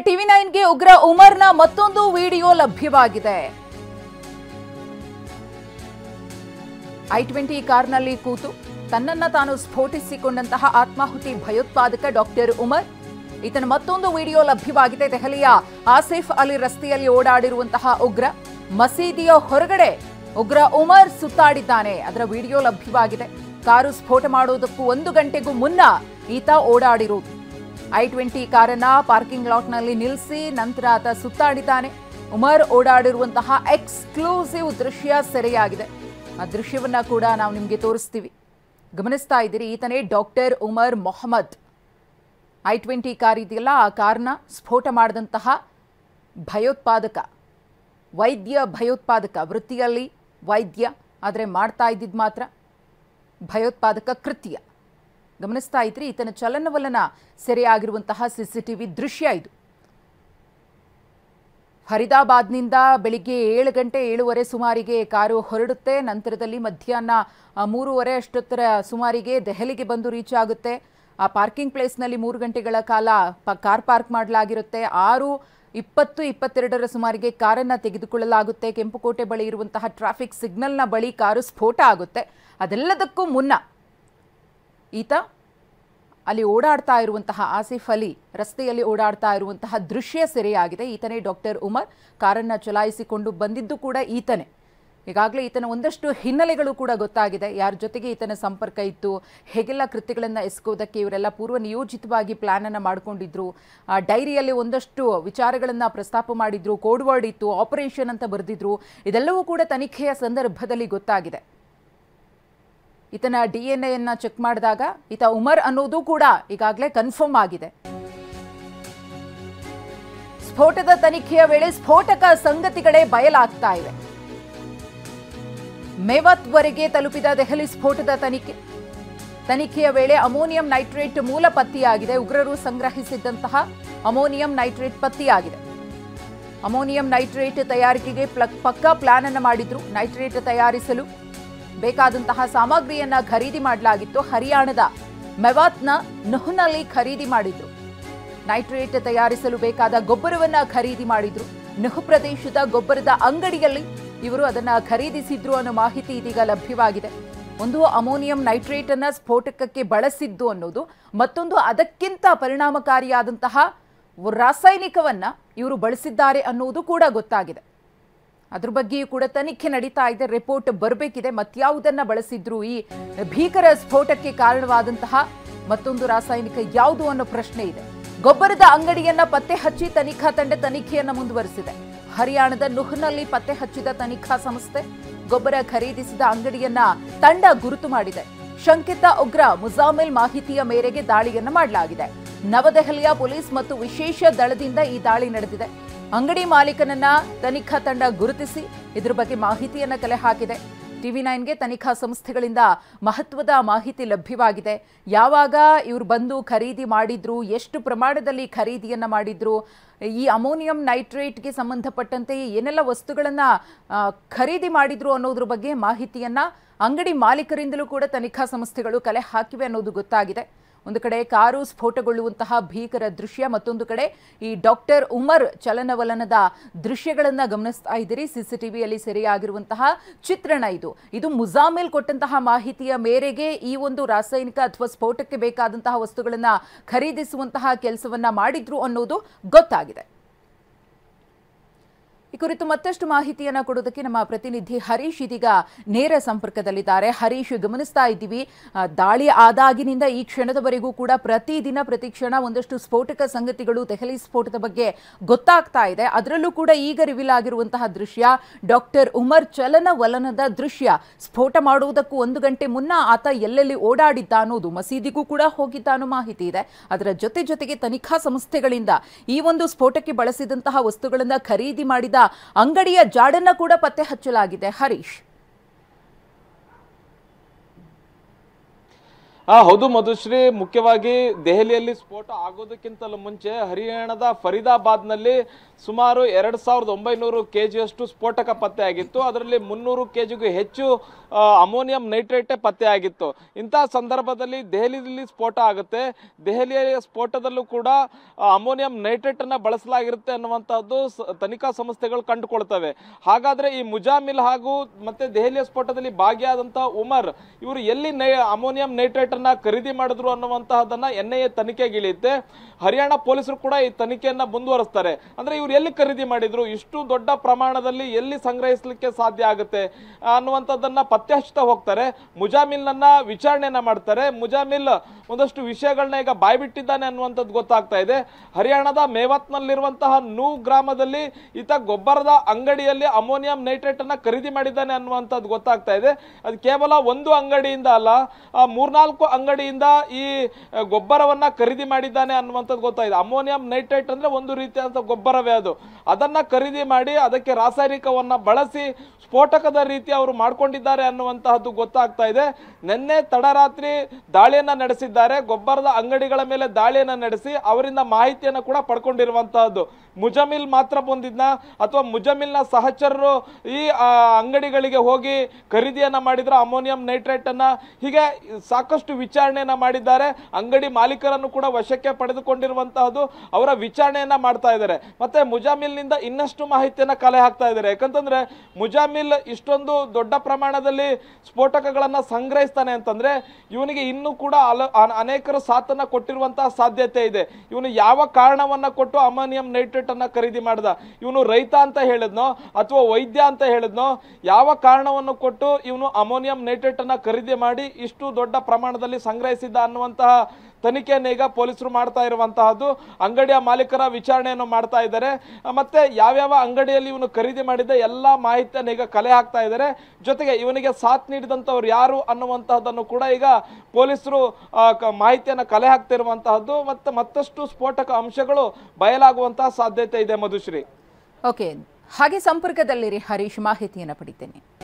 ಟಿವಿ9ಗೆ ಉಗ್ರ ಉಮರ್ನ ಮತ್ತೊಂದು ವಿಡಿಯೋ ಲಭ್ಯವಾಗಿದೆ. i20 ಕಾರ್ನಲ್ಲಿ ಕೂತು ತನ್ನನ್ನ ತಾನು ಸ್ಫೋಟಿಸಿಕೊಂಡಂತಹ ಆತ್ಮಾಹುತಿ ಭಯೋತ್ಪಾದಕ ಡಾಕ್ಟರ್ ಉಮರ್. ಈತನ ಮತ್ತೊಂದು ವಿಡಿಯೋ ಲಭ್ಯವಾಗಿದೆ. ದೆಹಲಿಯ ಆಸಿಫ್ ಅಲಿ ರಸ್ತೆಯಲ್ಲಿ ಓಡಾಡಿರುವಂತಹ ಉಗ್ರ. ಮಸೀದಿಯ ಹೊರಗಡೆ ಉಗ್ರ ಉಮರ್ ಸುತ್ತಾಡಿದ್ದಾನೆ. ಅದರ ವಿಡಿಯೋ ಲಭ್ಯವಾಗಿದೆ. ಕಾರು ಸ್ಫೋಟ ಮಾಡೋದಕ್ಕೂ 1 ಗಂಟೆಗೂ ಮುನ್ನ ಈತ ಓಡಾಡಿರುವುದು. i20 ಕಾರನ್ನ ಪಾರ್ಕಿಂಗ್ ಲಾಟ್ನಲ್ಲಿ ನಿಲ್ಲಿಸಿ ನಂತರ ಆತ ಸುತ್ತಾಡಿದ್ದಾನೆ. ಉಮರ್ ಓಡಾಡಿರುವಂತಹ ಎಕ್ಸ್ಕ್ಲೂಸಿವ್ ದೃಶ್ಯ ಸೆರೆಯಾಗಿದೆ. ಆ ದೃಶ್ಯವನ್ನ ಕೂಡ ನಾವು ನಿಮಗೆ ತೋರಿಸ್ತೀವಿ. ಗಮನಿಸ್ತಾ ಇದ್ದೀರಿ, ಈತನೇ doctor Umar Mohammad. i20 car ಇದೆಯಲ್ಲ, ಆ ಕಾರ್ನ ಸ್ಫೋಟ ಮಾಡಿದಂತಹ ಭಯೋತ್ಪಾದಕ, ವೈದ್ಯ ಭಯೋತ್ಪಾದಕ. ವೃತ್ತಿಯಲ್ಲಿ ವೈದ್ಯ, ಆದರೆ ಮಾಡ್ತಾ ಇದ್ದಿದ್ದು ಮಾತ್ರ ಭಯೋತ್ಪಾದಕ ಕೃತ್ಯ. ಗಮನಿಸ್ತಾ ಇದ್ರಿ, ಈತನ ಚಲನವಲನ ಸೆರೆಯಾಗಿರುವಂತಹ ಸಿಸಿಟಿವಿ ದೃಶ್ಯ ಇದು. ಫರೀದಾಬಾದ್ನಿಂದ ಬೆಳಿಗ್ಗೆ 7 ಗಂಟೆ 7:15 ಸುಮಾರಿಗೆ ಕಾರು ಹೊರಡುತ್ತೆ. ನಂತರದಲ್ಲಿ ಮಧ್ಯಾಹ್ನ 3:30 ಅಷ್ಟೊತ್ತರ ಸುಮಾರಿಗೆ ದೆಹಲಿಗೆ ಬಂದು ರೀಚ್ ಆಗುತ್ತೆ. ಆ ಪಾರ್ಕಿಂಗ್ ಪ್ಲೇಸ್ನಲ್ಲಿ 3 ಗಂಟೆಗಳ ಕಾಲ ಕಾರ್ ಪಾರ್ಕ್ ಮಾಡಲಾಗಿರುತ್ತೆ. 6:20-22 ಸುಮಾರಿಗೆ ಕಾರನ್ನು ತೆಗೆದುಕೊಳ್ಳಲಾಗುತ್ತೆ. ಕೆಂಪುಕೋಟೆ ಬಳಿ ಇರುವಂತಹ ಟ್ರಾಫಿಕ್ ಸಿಗ್ನಲ್ನ ಬಳಿ ಕಾರು ಸ್ಫೋಟ ಆಗುತ್ತೆ. ಅದೆಲ್ಲದಕ್ಕೂ ಮುನ್ನ ಈತ ಅಲ್ಲಿ ಓಡಾಡ್ತಾ ಇರುವಂತಹ ಆಸಿಫ್ ಅಲಿ ರಸ್ತೆಯಲ್ಲಿ ಓಡಾಡ್ತಾ ಇರುವಂತಹ ದೃಶ್ಯ ಸೆರೆಯಾಗಿದೆ. ಈತನೇ ಡಾಕ್ಟರ್ ಉಮರ್. ಕಾರನ್ನು ಚಲಾಯಿಸಿಕೊಂಡು ಬಂದಿದ್ದು ಕೂಡ ಈತನೇ. ಈಗಾಗಲೇ ಈತನ ಒಂದಷ್ಟು ಹಿನ್ನೆಲೆಗಳು ಕೂಡ ಗೊತ್ತಾಗಿದೆ. ಯಾರ ಜೊತೆಗೆ ಈತನ ಸಂಪರ್ಕ ಇತ್ತು, ಹೇಗೆಲ್ಲ ಕೃತ್ಯಗಳನ್ನು ಎಸಗೋದಕ್ಕೆ ಇವರೆಲ್ಲ ಪೂರ್ವ ನಿಯೋಜಿತವಾಗಿ ಪ್ಲಾನನ್ನು ಮಾಡಿಕೊಂಡಿದ್ರು. ಡೈರಿಯಲ್ಲಿ ಒಂದಷ್ಟು ವಿಚಾರಗಳನ್ನು ಪ್ರಸ್ತಾಪ ಮಾಡಿದ್ರು. ಕೋಡ್ ವರ್ಡ್ ಇತ್ತು, ಆಪರೇಷನ್ ಅಂತ ಬರೆದಿದ್ರು. ಇದೆಲ್ಲವೂ ಕೂಡ ತನಿಖೆಯ ಸಂದರ್ಭದಲ್ಲಿ ಗೊತ್ತಾಗಿದೆ. ಈತನ DNA ಚೆಕ್ ಮಾಡಿದಾಗ ಈತ ಉಮರ್ ಅನ್ನೋದು ಕೂಡ ಈಗಾಗಲೇ ಕನ್ಫರ್ಮ್ ಆಗಿದೆ. ಸ್ಫೋಟದ ತನಿಖೆಯ ವೇಳೆ ಸ್ಫೋಟಕ ಸಂಗತಿಗಳೇ ಬಯಲಾಗ್ತಾ ಇವೆ. ಮೇವತ್ವರೆಗೆ ತಲುಪಿದ ದೆಹಲಿ ಸ್ಫೋಟದ ತನಿಖೆಯ ವೇಳೆ ಅಮೋನಿಯಂ ನೈಟ್ರೇಟ್ ಮೂಲ ಪತ್ತೆಯಾಗಿದೆ. ಉಗ್ರರು ಸಂಗ್ರಹಿಸಿದ್ದಂತಹ ಅಮೋನಿಯಂ ನೈಟ್ರೇಟ್ ಪತ್ತೆಯಾಗಿದೆ. ಅಮೋನಿಯಂ ನೈಟ್ರೇಟ್ ತಯಾರಿಕೆಗೆ ಪಕ್ಕಾ ಪ್ಲಾನ್ ಅನ್ನು ಮಾಡಿದ್ರು. ನೈಟ್ರೇಟ್ ತಯಾರಿಸಲು ಬೇಕಾದಂತಹ ಸಾಮಗ್ರಿಯನ್ನ ಖರೀದಿ ಮಾಡಲಾಗಿತ್ತು. ಹರಿಯಾಣದ ಮೆವಾತ್ನ ನುಹ್ನಲ್ಲಿ ಖರೀದಿ ಮಾಡಿದ್ರು. ನೈಟ್ರೇಟ್ ತಯಾರಿಸಲು ಬೇಕಾದ ಗೊಬ್ಬರವನ್ನ ಖರೀದಿ ಮಾಡಿದ್ರು. ನುಹ್ ಪ್ರದೇಶದ ಗೊಬ್ಬರದ ಅಂಗಡಿಯಲ್ಲಿ ಇವರು ಅದನ್ನ ಖರೀದಿಸಿದ್ರು ಅನ್ನೋ ಮಾಹಿತಿ ಇದೀಗ ಲಭ್ಯವಾಗಿದೆ. ಒಂದು ಅಮೋನಿಯಂ ನೈಟ್ರೇಟ್ ಅನ್ನ ಸ್ಫೋಟಕಕ್ಕೆ ಬಳಸಿದ್ದು ಅನ್ನೋದು, ಮತ್ತೊಂದು ಅದಕ್ಕಿಂತ ಪರಿಣಾಮಕಾರಿಯಾದಂತಹ ರಾಸಾಯನಿಕವನ್ನ ಇವರು ಬಳಸಿದ್ದಾರೆ ಅನ್ನೋದು ಕೂಡ ಗೊತ್ತಾಗಿದೆ. ಅದ್ರ ಬಗ್ಗೆಯೂ ಕೂಡ ತನಿಖೆ ನಡೀತಾ ಇದೆ. ರಿಪೋರ್ಟ್ ಬರಬೇಕಿದೆ. ಮತ್ಯಾವುದನ್ನ ಬಳಸಿದ್ರು, ಈ ಭೀಕರ ಸ್ಫೋಟಕ್ಕೆ ಕಾರಣವಾದಂತಹ ಮತ್ತೊಂದು ರಾಸಾಯನಿಕ ಯಾವುದು ಅನ್ನೋ ಪ್ರಶ್ನೆ ಇದೆ. ಗೊಬ್ಬರದ ಅಂಗಡಿಯನ್ನ ಪತ್ತೆ ಹಚ್ಚಿ ತನಿಖಾ ತಂಡ ತನಿಖೆಯನ್ನ ಮುಂದುವರೆಸಿದೆ. ಹರಿಯಾಣದ ನುಹ್ನಲ್ಲಿ ಪತ್ತೆ ಹಚ್ಚಿದ ತನಿಖಾ ಸಂಸ್ಥೆ ಗೊಬ್ಬರ ಖರೀದಿಸಿದ ಅಂಗಡಿಯನ್ನ ತಂಡ ಗುರುತು ಮಾಡಿದೆ. ಶಂಕಿತ ಉಗ್ರ ಮುಜಾಮಿಲ್ ಮಾಹಿತಿಯ ಮೇರೆಗೆ ದಾಳಿಯನ್ನ ಮಾಡಲಾಗಿದೆ. ನವದೆಹಲಿಯ ಪೊಲೀಸ್ ಮತ್ತು ವಿಶೇಷ ದಳದಿಂದ ಈ ದಾಳಿ ನಡೆದಿದೆ. ಅಂಗಡಿ ಮಾಲೀಕನನ್ನ ತನಿಖಾ ತಂಡ ಗುರುತಿಸಿ ಇದರ ಬಗ್ಗೆ ಮಾಹಿತಿಯನ್ನ ಕಲೆ ಹಾಕಿದೆ. ಟಿವಿ9ಗೆ ತನಿಖಾ ಸಂಸ್ಥೆಗಳಿಂದ ಮಹತ್ವದ ಮಾಹಿತಿ ಲಭ್ಯವಾಗಿದೆ. ಯಾವಾಗ ಇವರು ಬಂದು ಖರೀದಿ ಮಾಡಿದ್ರು, ಎಷ್ಟು ಪ್ರಮಾಣದಲ್ಲಿ ಖರೀದಿಯನ್ನ ಮಾಡಿದ್ರು, ಈ ಅಮೋನಿಯಂ ನೈಟ್ರೇಟ್ಗೆ ಸಂಬಂಧಪಟ್ಟಂತೆ ಏನೆಲ್ಲ ವಸ್ತುಗಳನ್ನ ಖರೀದಿ ಮಾಡಿದ್ರು ಅನ್ನೋದ್ರ ಬಗ್ಗೆ ಮಾಹಿತಿಯನ್ನ ಅಂಗಡಿ ಮಾಲೀಕರಿಂದಲೂ ಕೂಡ ತನಿಖಾ ಸಂಸ್ಥೆಗಳು ಕಲೆ ಹಾಕಿವೆ ಅನ್ನೋದು ಗೊತ್ತಾಗಿದೆ. ಒಂದು ಕಡೆ ಕಾರು ಸ್ಫೋಟಗೊಳ್ಳುವಂತಹ ಭೀಕರ ದೃಶ್ಯ, ಮತ್ತೊಂದು ಕಡೆ ಈ ಡಾಕ್ಟರ್ ಉಮರ್ ಚಲನವಲನದ ದೃಶ್ಯಗಳನ್ನ ಗಮನಿಸ್ತಾ ಇದ್ದೀರಿ. ಸಿಸಿಟಿವಿಯಲ್ಲಿ ಸೆರೆಯಾಗಿರುವಂತಹ ಚಿತ್ರಣ ಇದು ಮುಜಾಮಿಲ್ ಕೊಟ್ಟಂತಹ ಮಾಹಿತಿಯ ಮೇರೆಗೆ ಈ ಒಂದು ರಾಸಾಯನಿಕ ಅಥವಾ ಸ್ಫೋಟಕ್ಕೆ ಬೇಕಾದಂತಹ ವಸ್ತುಗಳನ್ನ ಖರೀದಿಸುವಂತಹ ಕೆಲಸವನ್ನ ಮಾಡಿದ್ರು ಅನ್ನೋದು ಗೊತ್ತಾಗಿದೆ. ಈ ಕುರಿತು ಮತ್ತಷ್ಟು ಮಾಹಿತಿಯನ್ನ ಕೊಡೋದಕ್ಕೆ ನಮ್ಮ ಪ್ರತಿನಿಧಿ ಹರೀಶ್ ಇದೀಗ ನೇರ ಸಂಪರ್ಕದಲ್ಲಿದ್ದಾರೆ. ಹರೀಶ್, ಗಮನಿಸ್ತಾ ಇದ್ದೀವಿ, ದಾಳಿ ಆದಾಗಿನಿಂದ ಈ ಕ್ಷಣದವರೆಗೂ ಕೂಡ ಪ್ರತಿದಿನ ಪ್ರತಿ ಕ್ಷಣ ಒಂದಷ್ಟು ಸ್ಫೋಟಕ ಸಂಗತಿಗಳು ದೆಹಲಿ ಸ್ಫೋಟದ ಬಗ್ಗೆ ಗೊತ್ತಾಗ್ತಾ ಇದೆ. ಅದರಲ್ಲೂ ಕೂಡ ಈಗ ರಿವೀಲ್ ಆಗಿರುವಂತಹ ದೃಶ್ಯ ಡಾಕ್ಟರ್ ಉಮರ್ ಚಲನವಲನದ ದೃಶ್ಯ. ಸ್ಫೋಟ ಮಾಡುವುದಕ್ಕೂ 1 ಗಂಟೆ ಮುನ್ನ ಆತ ಎಲ್ಲೆಲ್ಲಿ ಓಡಾಡಿದ್ದ ಅನ್ನೋದು, ಮಸೀದಿಗೂ ಕೂಡ ಹೋಗಿದ್ದ ಅನ್ನೋ ಮಾಹಿತಿ ಇದೆ. ಅದರ ಜೊತೆಗೆ ತನಿಖಾ ಸಂಸ್ಥೆಗಳಿಂದ ಈ ಒಂದು ಸ್ಫೋಟಕ್ಕೆ ಬಳಸಿದಂತಹ ವಸ್ತುಗಳನ್ನ ಖರೀದಿ ಮಾಡಿದ ಅಂಗಡಿಯ ಜಾಡನ್ನ ಕೂಡ ಪತ್ತೆ ಹಚ್ಚಲಾಗಿದೆ. ಹರೀಶ್. ಹೌದು ಮಧುಶ್ರೀ, ಮುಖ್ಯವಾಗಿ ದೆಹಲಿಯಲ್ಲಿ ಸ್ಫೋಟ ಆಗೋದಕ್ಕಿಂತಲೂ ಮುಂಚೆ ಹರಿಯಾಣದ ಫರೀದಾಬಾದ್ನಲ್ಲಿ ಸುಮಾರು 2900 kgಯಷ್ಟು ಸ್ಫೋಟಕ ಪತ್ತೆಯಾಗಿತ್ತು. ಅದರಲ್ಲಿ 300 kgಗೂ ಹೆಚ್ಚು ಅಮೋನಿಯಂ ನೈಟ್ರೇಟ್ ಪತ್ತೆಯಾಗಿತ್ತು. ಇಂತಹ ಸಂದರ್ಭದಲ್ಲಿ ದೆಹಲಿಯಲ್ಲಿ ಸ್ಫೋಟ ಆಗುತ್ತೆ. ದೆಹಲಿಯ ಸ್ಫೋಟದಲ್ಲೂ ಕೂಡ ಅಮೋನಿಯಂ ನೈಟ್ರೇಟ್ ಅನ್ನ ಬಳಸಲಾಗಿರುತ್ತೆ ಅನ್ನುವಂತಹದ್ದು ತನಿಖಾ ಸಂಸ್ಥೆಗಳು ಕಂಡುಕೊಳ್ತವೆ. ಹಾಗಾದ್ರೆ ಈ ಮುಜಾಮಿಲ್ ಹಾಗೂ ಮತ್ತೆ ದೆಹಲಿಯ ಸ್ಫೋಟದಲ್ಲಿ ಭಾಗಿಯಾದಂತಹ ಉಮರ್ ಇವರು ಎಲ್ಲಿ ಅಮೋನಿಯಂ ನೈಟ್ರೇಟ್ ಅನ್ನ ಖರೀದಿ ಮಾಡಿದ್ರು ಅನ್ನುವಂತಹದನ್ನ NIA ತನಿಖೆಗಿಳಿಯುತ್ತೆ. ಹರಿಯಾಣ ಪೊಲೀಸರು ಕೂಡ ಈ ತನಿಖೆಯನ್ನ ಮುಂದುವರಿಸ್ತಾರೆ. ಅಂದ್ರೆ ಇವರು ಎಲ್ಲಿ ಖರೀದಿ ಮಾಡಿದ್ರು, ಇಷ್ಟು ದೊಡ್ಡ ಪ್ರಮಾಣದಲ್ಲಿ ಎಲ್ಲಿ ಸಂಗ್ರಹಿಸಲಿಕ್ಕೆ ಸಾಧ್ಯ ಆಗುತ್ತೆ ಅನ್ನುವಂಥದ್ದನ್ನ ಪತ್ತೆ ಹಚ್ಚುತ್ತಾ ಹೋಗ್ತಾರೆ. ಮುಜಾಮಿಲ್ನನ್ನ ವಿಚಾರಣೆಯನ್ನ ಮಾಡ್ತಾರೆ. ಮುಜಾಮಿಲ್ ಒಂದಷ್ಟು ವಿಷಯಗಳನ್ನ ಈಗ ಬಾಯ್ಬಿಟ್ಟಿದ್ದಾನೆ ಅನ್ನುವಂಥದ್ದು ಗೊತ್ತಾಗ್ತಾ ಇದೆ. ಹರಿಯಾಣದ ಮೇವತ್ನಲ್ಲಿರುವಂತಹ ನೂ ಗ್ರಾಮದಲ್ಲಿ ಈತ ಗೊಬ್ಬರದ ಅಂಗಡಿಯಲ್ಲಿ ಅಮೋನಿಯಂ ನೈಟ್ರೇಟ್ ಅನ್ನ ಖರೀದಿ ಮಾಡಿದ್ದಾನೆ ಅನ್ನುವಂಥದ್ದು ಗೊತ್ತಾಗ್ತಾ ಇದೆ. ಅದು ಕೇವಲ ಒಂದು ಅಂಗಡಿಯಿಂದ ಅಲ್ಲ, 3-4 ಅಂಗಡಿಯಿಂದ ಈ ಗೊಬ್ಬರವನ್ನ ಖರೀದಿ ಮಾಡಿದ್ದಾನೆ ಅನ್ನುವಂಥದ್ದು ಗೊತ್ತಾಗಿದೆ. ಅಮೋನಿಯಂ ನೈಟ್ರೇಟ್ ಅಂದ್ರೆ ಒಂದು ರೀತಿಯಾದ ಗೊಬ್ಬರವೇ ಅದು. ಅದನ್ನ ಖರೀದಿ ಮಾಡಿ ಅದಕ್ಕೆ ರಾಸಾಯನಿಕವನ್ನ ಬಳಸಿ ಸ್ಫೋಟಕದ ರೀತಿ ಅವರು ಮಾಡ್ಕೊಂಡಿದ್ದಾರೆ ಅನ್ನುವಂತಹದ್ದು ಗೊತ್ತಾಗ್ತಾ ಇದೆ. ನಿನ್ನೆ ತಡರಾತ್ರಿ ದಾಳಿಯನ್ನ ನಡೆಸಿದ್ದಾರೆ. ಗೊಬ್ಬರದ ಅಂಗಡಿಗಳ ಮೇಲೆ ದಾಳಿಯನ್ನ ನಡೆಸಿ ಅವರಿಂದ ಮಾಹಿತಿಯನ್ನು ಕೂಡ ಪಡ್ಕೊಂಡಿರುವಂತಹದ್ದು. ಮುಜಮಿಲ್ ಮಾತ್ರ ಬಂದಿದ್ನ ಅಥವಾ ಮುಜಮಿಲ್ನ ಸಹಚರರು ಈ ಅಂಗಡಿಗಳಿಗೆ ಹೋಗಿ ಖರೀದಿಯನ್ನ ಮಾಡಿದ್ರ ಅಮೋನಿಯಂ ನೈಟ್ರೇಟ್ ಅನ್ನ, ಹೀಗೆ ಸಾಕಷ್ಟು ವಿಚಾರಣೆಯನ್ನ ಮಾಡಿದ್ದಾರೆ. ಅಂಗಡಿ ಮಾಲೀಕರನ್ನು ಕೂಡ ವಶಕ್ಕೆ ಪಡೆದುಕೊಂಡಿರುವಂತಹದ್ದು, ಅವರ ವಿಚಾರಣೆಯನ್ನ ಮಾಡ್ತಾ ಇದ್ದಾರೆ. ಮತ್ತೆ ಮುಜಾಮಿಲ್ನಿಂದ ಇನ್ನಷ್ಟು ಮಾಹಿತಿಯನ್ನ ಕಲೆ ಹಾಕ್ತಾ ಇದ್ದಾರೆ. ಯಾಕಂತಂದ್ರೆ ಮುಜಾಮಿಲ್ ಇಷ್ಟೊಂದು ದೊಡ್ಡ ಪ್ರಮಾಣದಲ್ಲಿ ಸ್ಫೋಟಕಗಳನ್ನ ಸಂಗ್ರಹಿಸ್ತಾನೆ ಅಂತಂದ್ರೆ ಇವನಿಗೆ ಇನ್ನೂ ಕೂಡ ಅನೇಕರು ಸಾಥನ್ನ ಕೊಟ್ಟಿರುವಂತಹ ಸಾಧ್ಯತೆ ಇದೆ. ಇವನು ಯಾವ ಕಾರಣವನ್ನ ಕೊಟ್ಟು ಅಮೋನಿಯಂ ನೈಟ್ರೇಟ್ ಅನ್ನ ಖರೀದಿ ಮಾಡ್ದ, ಇವನು ರೈತ ಅಂತ ಹೇಳಿದ್ನೋ ಅಥವಾ ವೈದ್ಯ ಅಂತ ಹೇಳಿದ್ನೋ, ಯಾವ ಕಾರಣವನ್ನು ಕೊಟ್ಟು ಇವನು ಅಮೋನಿಯಂ ನೈಟ್ರೇಟ್ ಅನ್ನ ಖರೀದಿ ಮಾಡಿ ಇಷ್ಟು ದೊಡ್ಡ ಪ್ರಮಾಣದಲ್ಲಿ ಸಂಗ್ರಹಿಸಿದ್ದ ಅನ್ನುವಂತಹ ತನಿಖೆಯನ್ನು ಈಗ ಪೊಲೀಸರು ಮಾಡ್ತಾ ಇರುವಂತಹದ್ದು. ಅಂಗಡಿಯ ಮಾಲೀಕರ ವಿಚಾರಣೆಯನ್ನು ಮಾಡ್ತಾ ಇದ್ದಾರೆ. ಮತ್ತೆ ಯಾವ್ಯಾವ ಅಂಗಡಿಯಲ್ಲಿ ಇವನು ಖರೀದಿ ಮಾಡಿದ ಎಲ್ಲಾ ಮಾಹಿತಿಯನ್ನು ಈಗ ಕಲೆ ಹಾಕ್ತಾ ಇದ್ದಾರೆ. ಜೊತೆಗೆ ಇವನಿಗೆ ಸಾಥ್ ನೀಡಿದಂತವ್ರು ಯಾರು ಅನ್ನುವಂತಹದ್ದನ್ನು ಕೂಡ ಈಗ ಪೊಲೀಸರು ಮಾಹಿತಿಯನ್ನು ಕಲೆ ಹಾಕ್ತಿರುವಂತಹದ್ದು. ಮತ್ತೆ ಮತ್ತಷ್ಟು ಸ್ಫೋಟಕ ಅಂಶಗಳು ಬಯಲಾಗುವಂತಹ ಸಾಧ್ಯತೆ ಇದೆ. ಮಧುಶ್ರೀ, ಓಕೆ, ಹಾಗೆ ಸಂಪರ್ಕದಲ್ಲಿರಿ ಹರೀಶ್, ಮಾಹಿತಿಯನ್ನು ಪಡಿತೇನೆ.